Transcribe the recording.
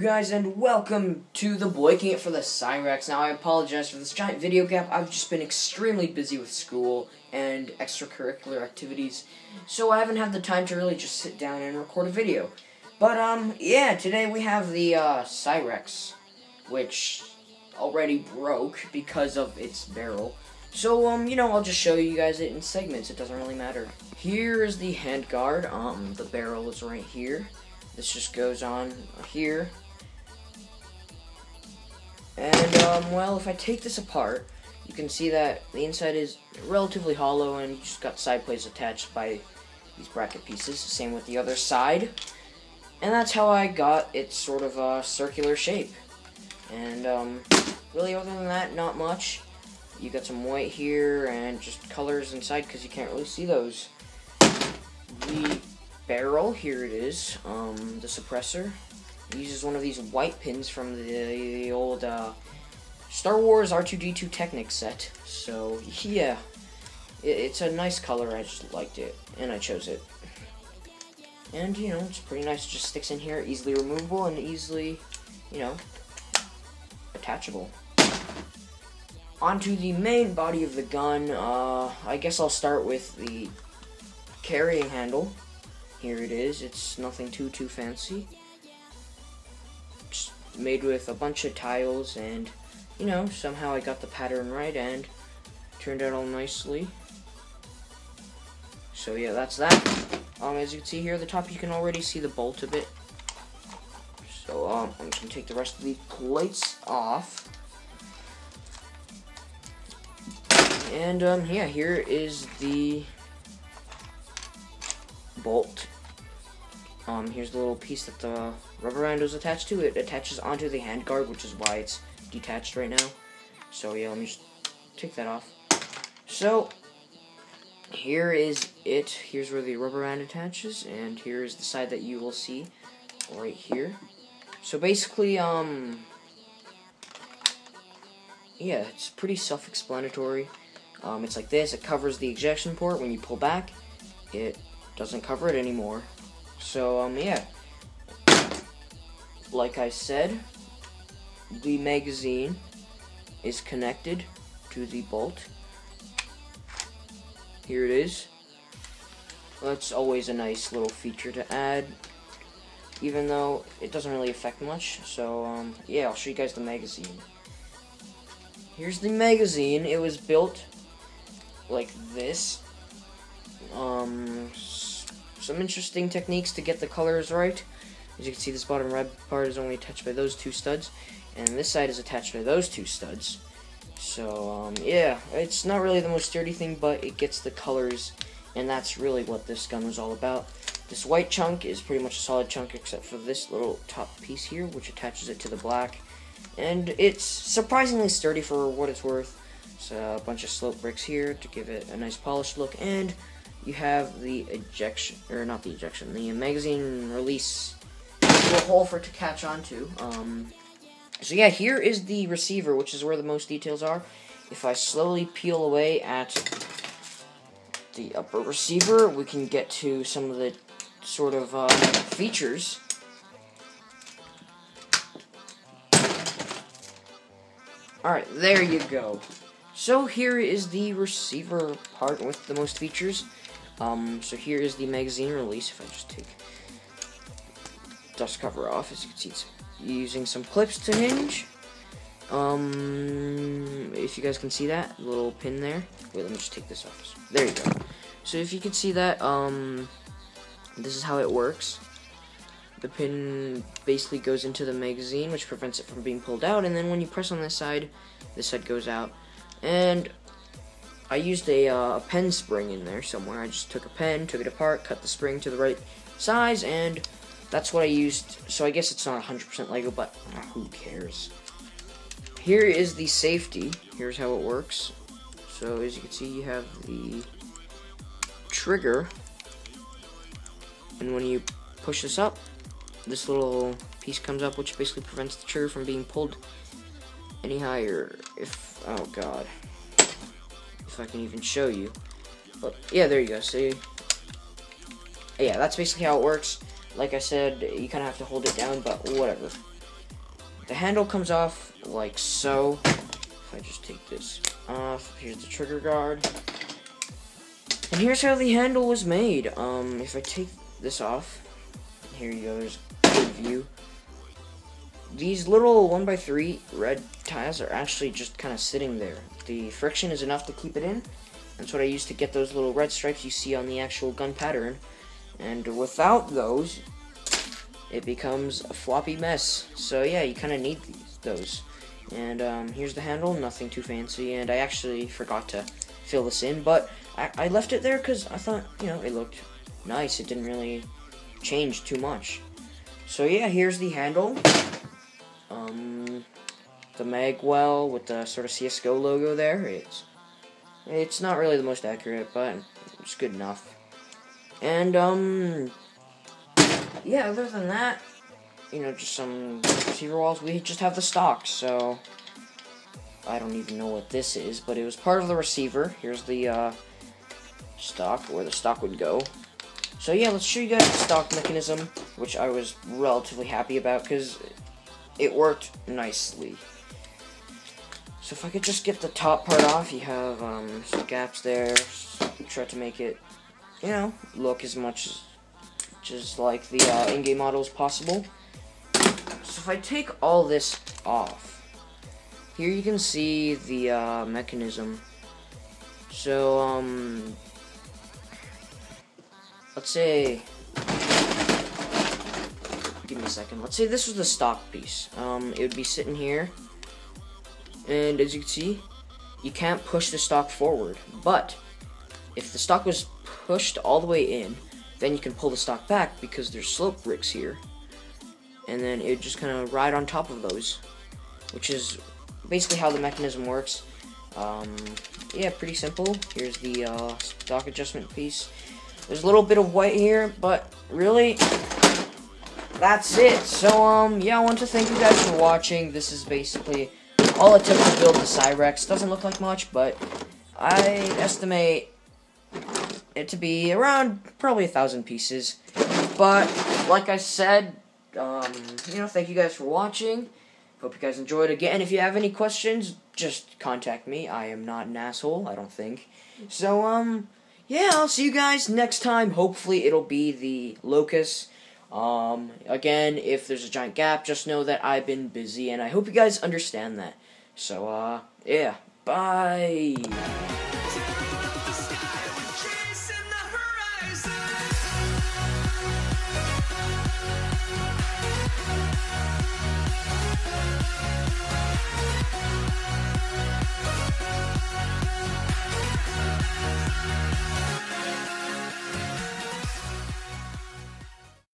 guys, and welcome to the Bweaking It for the Cyrex. Now, I apologize for this giant video gap. I've just been extremely busy with school and extracurricular activities, so I haven't had the time to really just sit down and record a video. But, yeah, today we have the, Cyrex, which already broke because of its barrel. So, I'll just show you guys it in segments. It doesn't really matter. Here is the handguard. The barrel is right here. This just goes on here. And, well, if I take this apart, you can see that the inside is relatively hollow and you just got side plates attached by these bracket pieces. Same with the other side. And that's how I got its sort of a circular shape. And, really other than that, not much. You got some white here and just colors inside because you can't really see those. The barrel, here it is, the suppressor. It uses one of these white pins from the old Star Wars R2-D2 Technic set. So, yeah, it's a nice color. I just liked it, and I chose it. And, it's pretty nice. It just sticks in here, easily removable, and easily, attachable. Onto the main body of the gun. I guess I'll start with the carrying handle. Here it is. It's nothing too fancy. Just made with a bunch of tiles, and somehow I got the pattern right and turned out all nicely. So yeah, that's that. As you can see here at the top, you can already see the bolt a bit. So I'm just gonna take the rest of these plates off. And yeah, here is the bolt. Here's the little piece that the rubber band is attached to. It attaches onto the handguard, which is why it's detached right now. So yeah, let me just take that off. So here is it. Here's where the rubber band attaches, and here is the side that you will see right here. So basically, yeah, it's pretty self-explanatory. It's like this. It covers the ejection port. When you pull back, it doesn't cover it anymore. So, yeah. Like I said, the magazine is connected to the bolt. Here it is. That's always a nice little feature to add, even though it doesn't really affect much. So, yeah, I'll show you guys the magazine. Here's the magazine. It was built like this. Some interesting techniques to get the colors right. As you can see, this bottom red part is only attached by those two studs, and this side is attached by those two studs. So, yeah, it's not really the most sturdy thing, but it gets the colors, and that's really what this gun was all about. This white chunk is pretty much a solid chunk, except for this little top piece here, which attaches it to the black. And it's surprisingly sturdy for what it's worth. It's a bunch of slope bricks here to give it a nice polished look, and you have the the magazine release little hole for it to catch onto. So yeah, here is the receiver, which is where the most details are. If I slowly peel away at the upper receiver, we can get to some of the sort of features. Alright, there you go. So here is the receiver part with the most features. So here is the magazine release. If I just take dust cover off, as you can see, it's using some clips to hinge. If you guys can see that little pin there. Wait, let me just take this off. There you go. So if you can see that, this is how it works. The pin basically goes into the magazine, which prevents it from being pulled out, and then when you press on this side goes out. And I used a pen spring in there somewhere. I just took a pen, took it apart, cut the spring to the right size, and that's what I used. So I guess it's not 100% Lego, but who cares? Here is the safety. Here's how it works. So as you can see, you have the trigger, and when you push this up, this little piece comes up, which basically prevents the trigger from being pulled any higher. Oh god, if I can even show you. But yeah, there you go. See, yeah, that's basically how it works. Like I said, you kind of have to hold it down, but whatever. the handle comes off like so. If I just take this off, here's the trigger guard. And here's how the handle was made. If I take this off, here you go, there's a good view. These little 1x3 red tiles are actually just kind of sitting there. The friction is enough to keep it in. That's what I used to get those little red stripes you see on the actual gun pattern. And without those, it becomes a floppy mess. So yeah, you kind of need those. And here's the handle, nothing too fancy. And I actually forgot to fill this in, but I left it there because I thought, you know, it looked nice. It didn't really change too much. So yeah, here's the handle. The magwell with the sort of CSGO logo there. It's not really the most accurate, but it's good enough. And yeah, other than that, you know, just some receiver walls. We just have the stock, so I don't even know what this is, but it was part of the receiver. Here's the stock, where the stock would go. So yeah, let's show you guys the stock mechanism, which I was relatively happy about because it worked nicely. So if I could just get the top part off, you have some gaps there. Try to make it, you know, look as much just like the in-game model as possible. So if I take all this off, here you can see the mechanism. So let's say, give me a second. Let's say this was the stock piece. It would be sitting here. And as you can see, you can't push the stock forward. But if the stock was pushed all the way in, then you can pull the stock back because there's slope bricks here. And then it would just kind of ride on top of those, which is basically how the mechanism works. Yeah, pretty simple. Here's the stock adjustment piece. There's a little bit of white here, but really, that's it. So, yeah, I want to thank you guys for watching. This is basically all it took to build the Cyrex. Doesn't look like much, but I estimate it to be around probably 1,000 pieces. But, like I said, you know, thank you guys for watching. Hope you guys enjoyed. Again, if you have any questions, just contact me. I am not an asshole, I don't think. So, yeah, I'll see you guys next time. Hopefully, it'll be the Locust. Again, if there's a giant gap, just know that I've been busy, and I hope you guys understand that. So, yeah, bye!